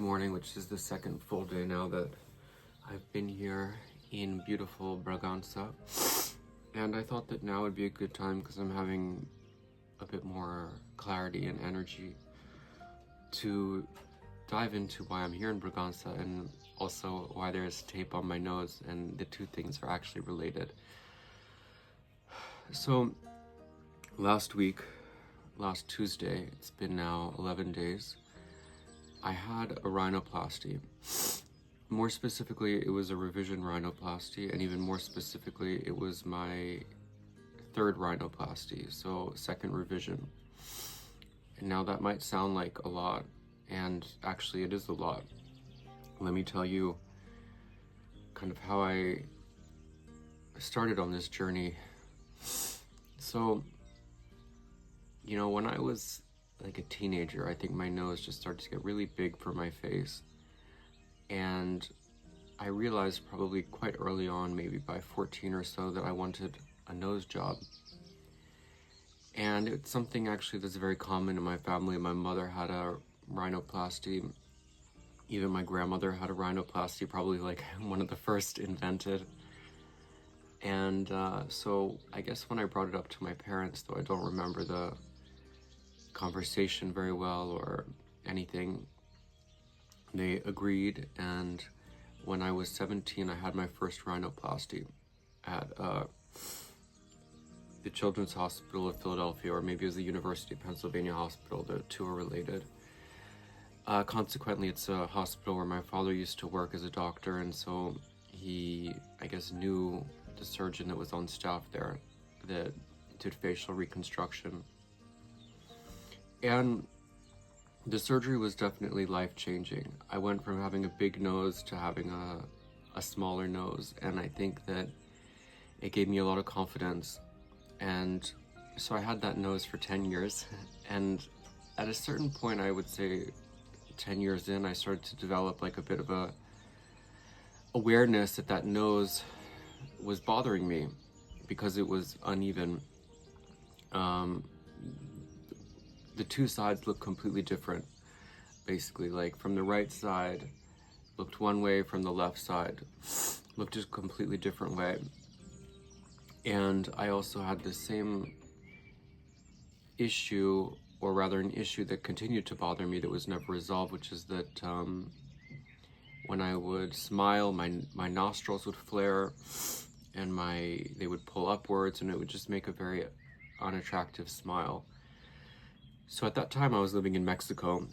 morning, which is the second full day now that I've been here in beautiful Bragança. And I thought that now would be a good time because I'm having a bit more clarity and energy to dive into why I'm here in Bragança and also why there's tape on my nose, and the two things are actually related. So last Tuesday, it's been now 11 days, I had a rhinoplasty. More specifically, it was a revision rhinoplasty, and even more specifically, it was my third rhinoplasty, so second revision. And now that might sound like a lot, and actually it is a lot. Let me tell you kind of how I started on this journey. So, you know, when I was like a teenager, I think my nose just started to get really big for my face. And I realized probably quite early on, maybe by 14 or so, that I wanted a nose job. And it's something actually that's very common in my family. My mother had a rhinoplasty. Even my grandmother had a rhinoplasty, probably like one of the first invented. And so I guess when I brought it up to my parents, though I don't remember the conversation very well or anything, they agreed. And when I was 17, I had my first rhinoplasty at the Children's Hospital of Philadelphia, or maybe it was the University of Pennsylvania Hospital. The two are related. Consequently, it's a hospital where my father used to work as a doctor, and so he, I guess, knew the surgeon that was on staff there that did facial reconstruction. And the surgery was definitely life-changing. I went from having a big nose to having a smaller nose, and I think that it gave me a lot of confidence. And so I had that nose for 10 years, and at a certain point, I would say 10 years in, I started to develop like a bit of a awareness that that nose was bothering me because it was uneven. The two sides looked completely different, basically. Like from the right side looked one way, from the left side looked just a completely different way. And I also had the same issue, or rather an issue that continued to bother me that was never resolved, which is that when I would smile, my nostrils would flare and they would pull upwards, and it would just make a very unattractive smile. So at that time I was living in Mexico,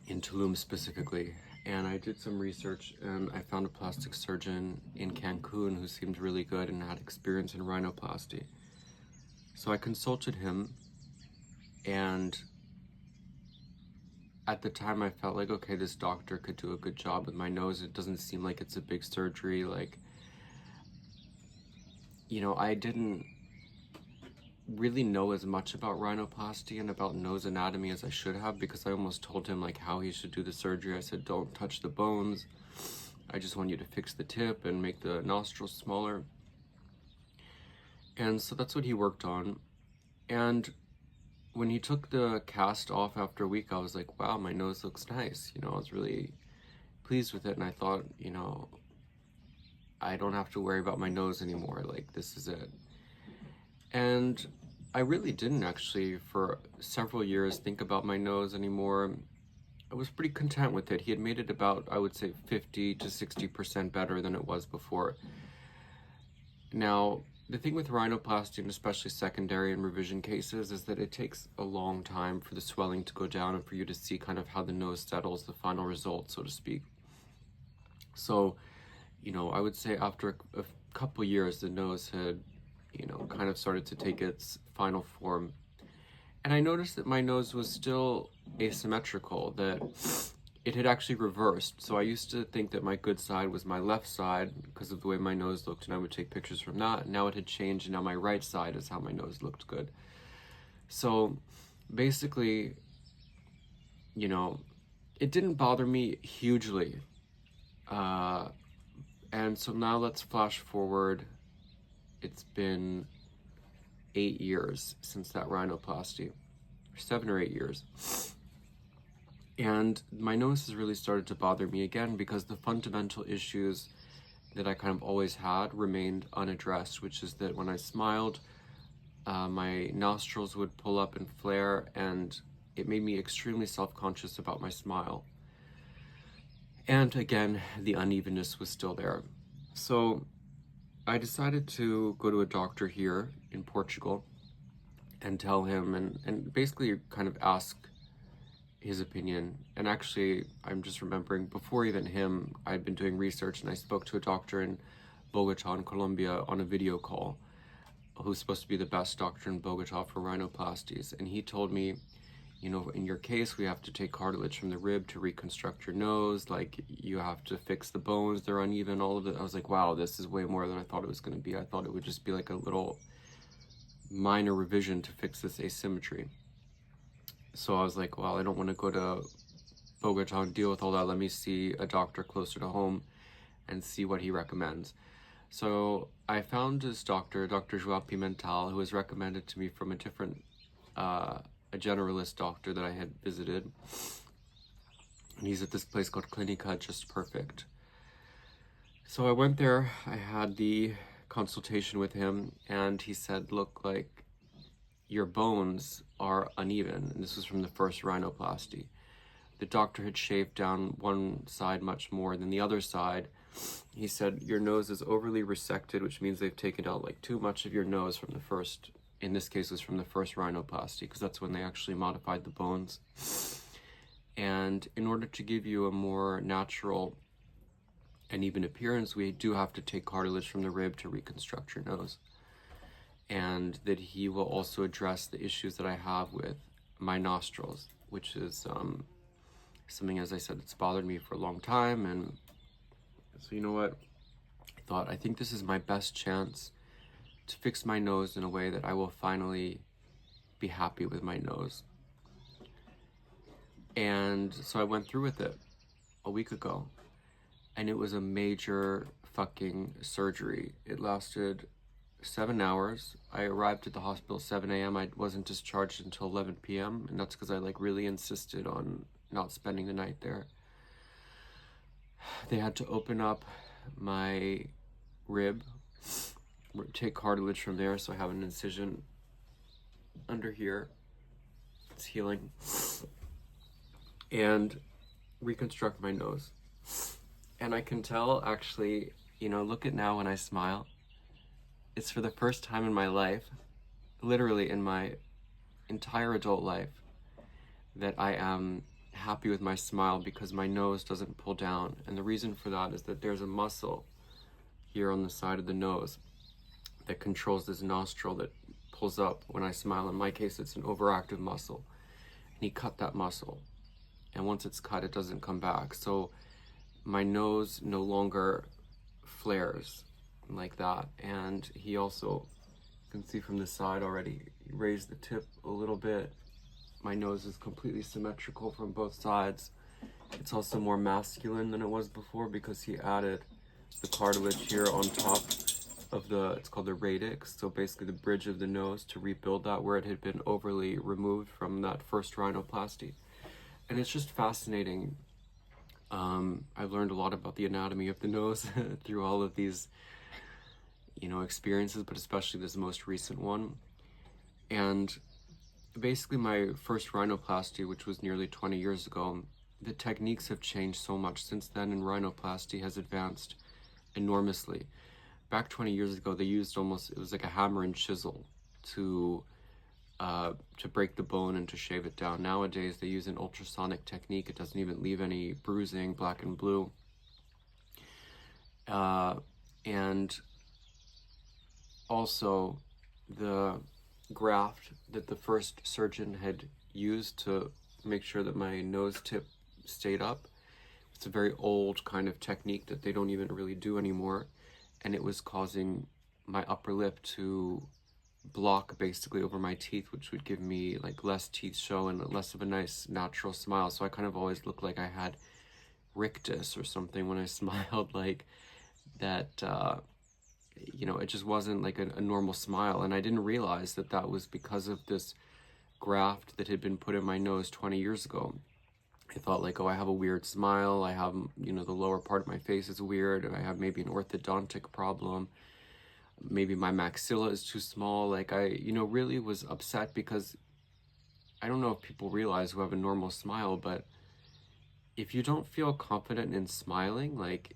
in Tulum specifically, and I did some research and I found a plastic surgeon in Cancun who seemed really good and had experience in rhinoplasty. So I consulted him, and at the time I felt like, okay, this doctor could do a good job with my nose. It doesn't seem like it's a big surgery. Like, you know, I didn't really know as much about rhinoplasty and about nose anatomy as I should have, because I almost told him like how he should do the surgery. I said, don't touch the bones. I just want you to fix the tip and make the nostrils smaller. And so that's what he worked on. And when he took the cast off after a week, I was like, wow, my nose looks nice. You know, I was really pleased with it. And I thought, you know, I don't have to worry about my nose anymore. Like, this is it. And I really didn't actually, for several years, think about my nose anymore. I was pretty content with it. He had made it about, I would say, 50 to 60% better than it was before. Now, the thing with rhinoplasty, and especially secondary and revision cases, is that it takes a long time for the swelling to go down and for you to see kind of how the nose settles, the final result, so to speak. So, you know, I would say after a couple years, the nose had, you know, kind of started to take its final form. And I noticed that my nose was still asymmetrical, that it had actually reversed. So I used to think that my good side was my left side because of the way my nose looked, and I would take pictures from that. Now it had changed, and now my right side is how my nose looked good. So basically, you know, it didn't bother me hugely. And so now let's flash forward. It's been 8 years since that rhinoplasty, 7 or 8 years. And my nose has really started to bother me again because the fundamental issues that I kind of always had remained unaddressed, which is that when I smiled, my nostrils would pull up and flare, and it made me extremely self-conscious about my smile. And again, the unevenness was still there. So I decided to go to a doctor here in Portugal and tell him and basically kind of ask his opinion. And actually, I'm just remembering, before even him, I'd been doing research and I spoke to a doctor in Bogota in Colombia on a video call, who's supposed to be the best doctor in Bogota for rhinoplasties. And he told me, you know, in your case, we have to take cartilage from the rib to reconstruct your nose. Like, you have to fix the bones, they're uneven, all of it. I was like, wow, this is way more than I thought it was going to be. I thought it would just be like a little minor revision to fix this asymmetry. So I was like, well, I don't want to go to Bogota and deal with all that. Let me see a doctor closer to home and see what he recommends. So I found this doctor, Dr. João Pimentel, who was recommended to me from a different, a generalist doctor that I had visited. And he's at this place called Clínica Just Perfect. So I went there, I had the consultation with him, and he said, look, like, your bones are uneven. And this was from the first rhinoplasty. The doctor had shaved down one side much more than the other side. He said, your nose is overly resected, which means they've taken out like too much of your nose from the first, in this case, was from the first rhinoplasty, because that's when they actually modified the bones. And in order to give you a more natural and even appearance, we do have to take cartilage from the rib to reconstruct your nose. And that he will also address the issues that I have with my nostrils, which is something, as I said, that's bothered me for a long time. And so, you know what? I think this is my best chance to fix my nose in a way that I will finally be happy with my nose. And so I went through with it a week ago, and it was a major fucking surgery. It lasted 7 hours. I arrived at the hospital 7 a.m. I wasn't discharged until 11 p.m. and that's because I like really insisted on not spending the night there. They had to open up my rib, take cartilage from there, so I have an incision under here. It's healing. And reconstruct my nose. And I can tell, actually, you know, look at now when I smile. It's for the first time in my life, literally in my entire adult life, that I am happy with my smile because my nose doesn't pull down. And the reason for that is that there's a muscle here on the side of the nose that controls this nostril that pulls up when I smile. In my case, it's an overactive muscle. And he cut that muscle. And once it's cut, it doesn't come back. So my nose no longer flares like that. And he also, you can see from the side already, he raised the tip a little bit. My nose is completely symmetrical from both sides. It's also more masculine than it was before because he added the cartilage here on top of the, it's called the radix, so basically the bridge of the nose, to rebuild that where it had been overly removed from that first rhinoplasty. And it's just fascinating. I've learned a lot about the anatomy of the nose through all of these, you know, experiences, but especially this most recent one. And basically my first rhinoplasty, which was nearly 20 years ago, the techniques have changed so much since then, and rhinoplasty has advanced enormously. Back 20 years ago, they used almost, it was like a hammer and chisel to break the bone and to shave it down. Nowadays, they use an ultrasonic technique. It doesn't even leave any bruising, black and blue. And also, the graft that the first surgeon had used to make sure that my nose tip stayed up, it's a very old kind of technique that they don't even really do anymore. And it was causing my upper lip to block basically over my teeth, which would give me like less teeth show and less of a nice natural smile. So I kind of always looked like I had rictus or something when I smiled, like that, you know, it just wasn't like a normal smile. And I didn't realize that that was because of this graft that had been put in my nose 20 years ago. I thought like, oh, I have a weird smile. I have, you know, the lower part of my face is weird. And I have maybe an orthodontic problem. Maybe my maxilla is too small. Like I, you know, really was upset because I don't know if people realize who have a normal smile, but if you don't feel confident in smiling, like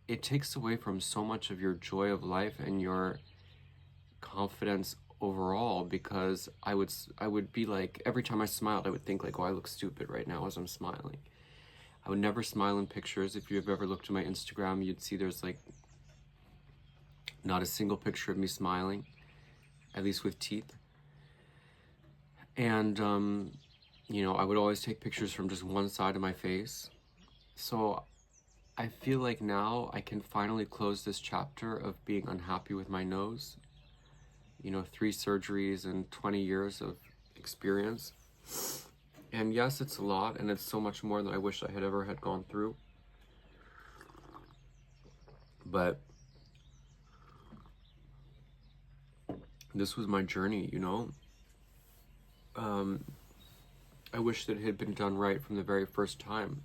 it takes away from so much of your joy of life and your confidence overall, because I would be like, every time I smiled I would think like, oh, I look stupid right now as I'm smiling. I would never smile in pictures. If you've ever looked at my Instagram, you'd see there's like not a single picture of me smiling, at least with teeth. And you know, I would always take pictures from just one side of my face. So I feel like now I can finally close this chapter of being unhappy with my nose. You know, 3 surgeries and 20 years of experience. And yes, it's a lot, and it's so much more than I wish I had ever had gone through. But this was my journey, you know. I wish that it had been done right from the very first time.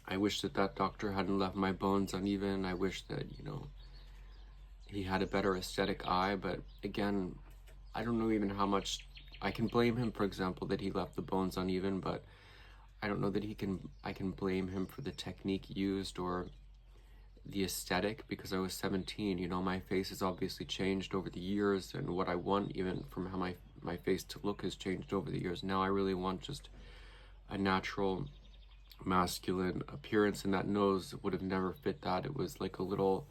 I wish that that doctor hadn't left my bones uneven. I wish that, you know, he had a better aesthetic eye. But again, I don't know even how much I can blame him, for example, that he left the bones uneven, but I don't know that I can blame him for the technique used or the aesthetic, because I was 17. You know, my face has obviously changed over the years, and what I want, even from how my face to look, has changed over the years. Now I really want just a natural masculine appearance, and that nose would have never fit that. It was like a little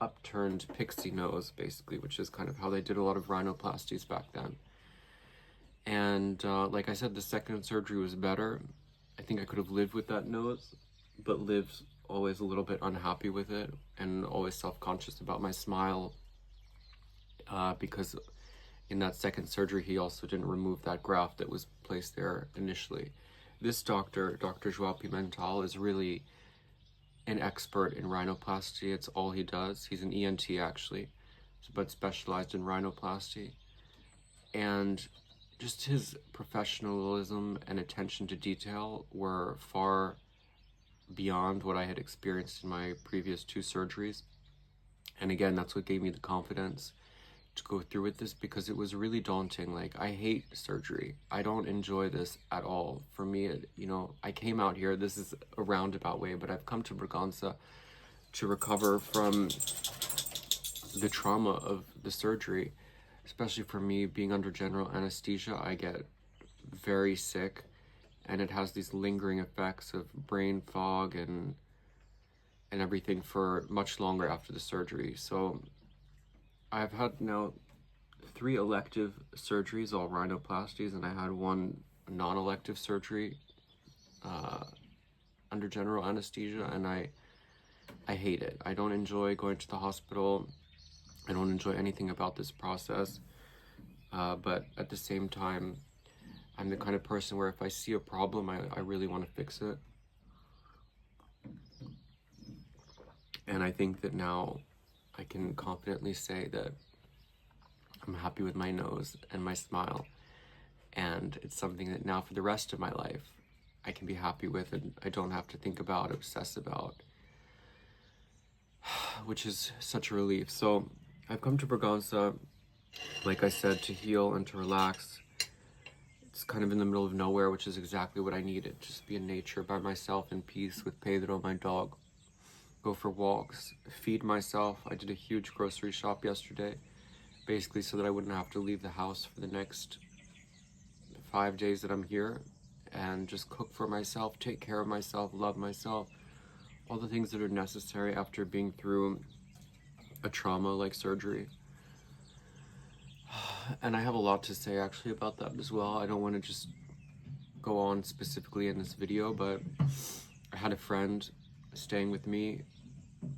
upturned pixie nose, basically, which is kind of how they did a lot of rhinoplasties back then. And like I said, the second surgery was better. I think I could have lived with that nose, but lived always a little bit unhappy with it and always self-conscious about my smile, because in that second surgery he also didn't remove that graft that was placed there initially. This doctor, Dr. Joao Pimentel, is really an expert in rhinoplasty. It's all he does. He's an ENT actually, but specialized in rhinoplasty. And just his professionalism and attention to detail were far beyond what I had experienced in my previous 2 surgeries. And again, that's what gave me the confidence to go through with this, because it was really daunting. Like, I hate surgery. I don't enjoy this at all. For me, you know, I came out here, this is a roundabout way, but I've come to Bragança to recover from the trauma of the surgery. Especially for me, being under general anesthesia, I get very sick, and it has these lingering effects of brain fog and everything for much longer after the surgery. So I've had now 3 elective surgeries, all rhinoplasties, and I had 1 non-elective surgery under general anesthesia, and I hate it. I don't enjoy going to the hospital. I don't enjoy anything about this process, but at the same time, I'm the kind of person where if I see a problem, I really want to fix it. And I think that now I can confidently say that I'm happy with my nose and my smile, and it's something that now for the rest of my life I can be happy with, and I don't have to think about, obsess about, which is such a relief. So I've come to Bragança, like I said, to heal and to relax. It's kind of in the middle of nowhere, which is exactly what I needed. Just be in nature by myself in peace with Pedro, my dog. Go for walks, feed myself. I did a huge grocery shop yesterday, basically so that I wouldn't have to leave the house for the next 5 days that I'm here, and just cook for myself, take care of myself, love myself, all the things that are necessary after being through a trauma like surgery. And I have a lot to say actually about that as well. I don't want to just go on specifically in this video, but I had a friend staying with me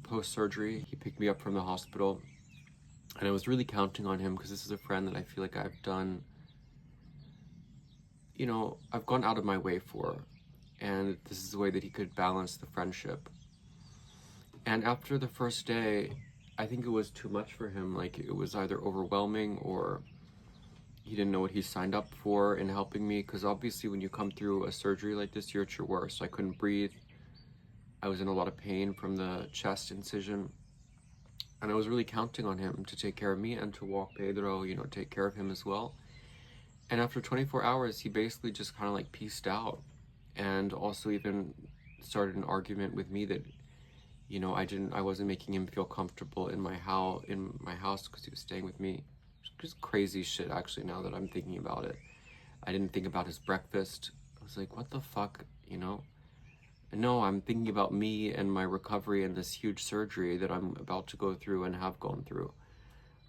post-surgery. He picked me up from the hospital, and I was really counting on him because this is a friend that I feel like I've done, you know, I've gone out of my way for, and this is the way that he could balance the friendship. And after the first day, I think it was too much for him. Like, it was either overwhelming or, he didn't know what he signed up for in helping me, because obviously when you come through a surgery like this, you're at your worst. I couldn't breathe. I was in a lot of pain from the chest incision, and I was really counting on him to take care of me and to walk Pedro, you know, take care of him as well. And after 24 hours, he basically just kind of like pieced out, and also even started an argument with me that, you know, I wasn't making him feel comfortable in my house because he was staying with me. Just crazy shit, actually, now that I'm thinking about it. I didn't think about his breakfast. I was like, what the fuck, you know? And no, I'm thinking about me and my recovery and this huge surgery that I'm about to go through and have gone through.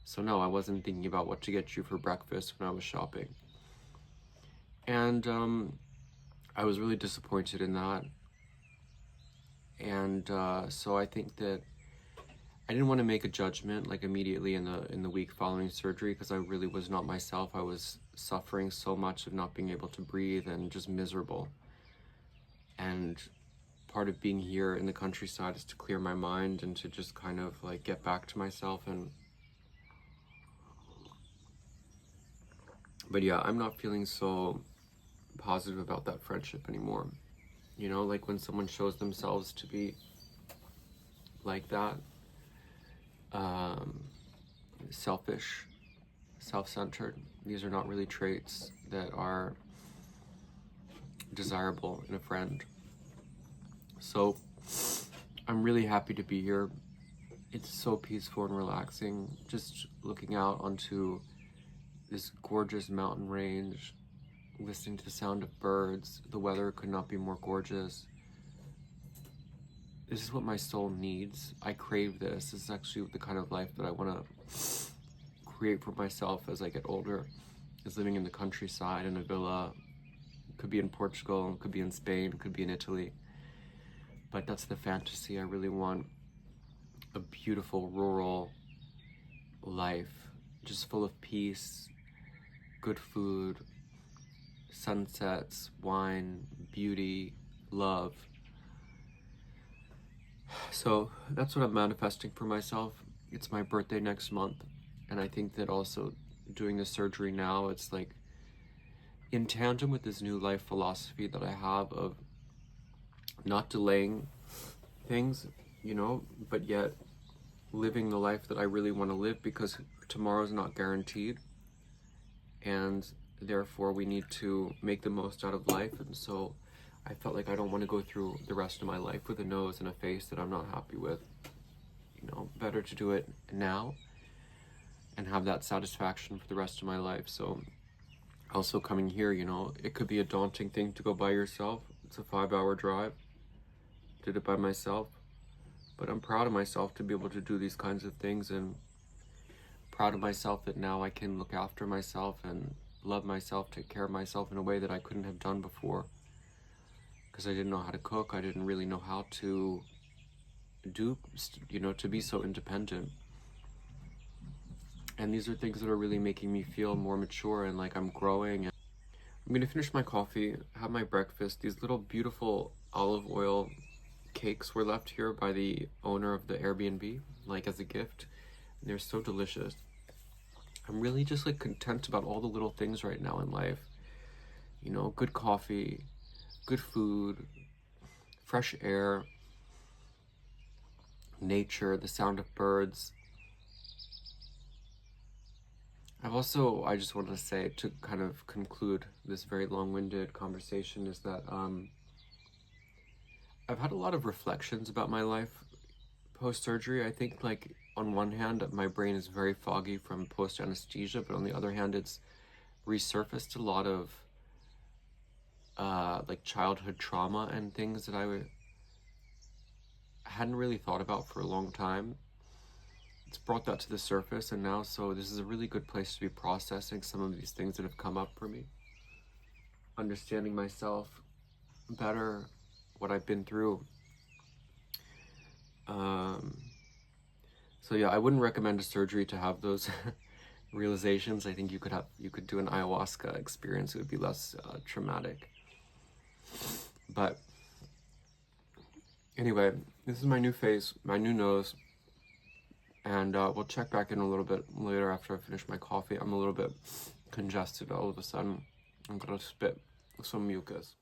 So no, I wasn't thinking about what to get you for breakfast when I was shopping. And I was really disappointed in that. And so I think that I didn't want to make a judgment like immediately in the week following surgery, because I really was not myself. I was suffering so much of not being able to breathe and just miserable. And part of being here in the countryside is to clear my mind and to just kind of like get back to myself. But yeah, I'm not feeling so positive about that friendship anymore. You know, like when someone shows themselves to be like that, selfish, self-centered, these are not really traits that are desirable in a friend. So I'm really happy to be here. It's so peaceful and relaxing, just looking out onto this gorgeous mountain range, listening to the sound of birds. The weather could not be more gorgeous. This is what my soul needs. I crave this. This is actually the kind of life that I want to create for myself as I get older, is living in the countryside in a villa. Could be in Portugal, could be in Spain, could be in Italy. But that's the fantasy I really want. A beautiful rural life, just full of peace, good food, sunsets, wine, beauty, love. So that's what I'm manifesting for myself. It's my birthday next month, and I think that also doing the surgery now, it's like in tandem with this new life philosophy that I have of not delaying things, you know, but yet living the life that I really want to live, because tomorrow's not guaranteed, and therefore we need to make the most out of life. And so I felt like I don't want to go through the rest of my life with a nose and a face that I'm not happy with. You know, better to do it now and have that satisfaction for the rest of my life. So also coming here, you know, it could be a daunting thing to go by yourself. It's a 5-hour drive. Did it by myself. But I'm proud of myself to be able to do these kinds of things, and proud of myself that now I can look after myself and love myself, take care of myself in a way that I couldn't have done before. Because I didn't know how to cook. I didn't really know how to do, you know, to be so independent. And these are things that are really making me feel more mature and like I'm growing. And I'm gonna finish my coffee, have my breakfast. These little beautiful olive oil cakes were left here by the owner of the Airbnb, like as a gift. And they're so delicious. I'm really just like content about all the little things right now in life. You know, good coffee, good food, fresh air, nature, the sound of birds. I just wanted to say, to kind of conclude this very long-winded conversation, is that I've had a lot of reflections about my life post-surgery. I think, like, on one hand, my brain is very foggy from post-anesthesia, but on the other hand, it's resurfaced a lot of like childhood trauma and things that I hadn't really thought about for a long time. It's brought that to the surface, and now, so this is a really good place to be processing some of these things that have come up for me. Understanding myself better, what I've been through. So yeah, I wouldn't recommend a surgery to have those realizations. I think you could do an ayahuasca experience. It would be less traumatic. But anyway, this is my new face, my new nose. And we'll check back in a little bit later after I finish my coffee. I'm a little bit congested all of a sudden. I'm gonna spit some mucus.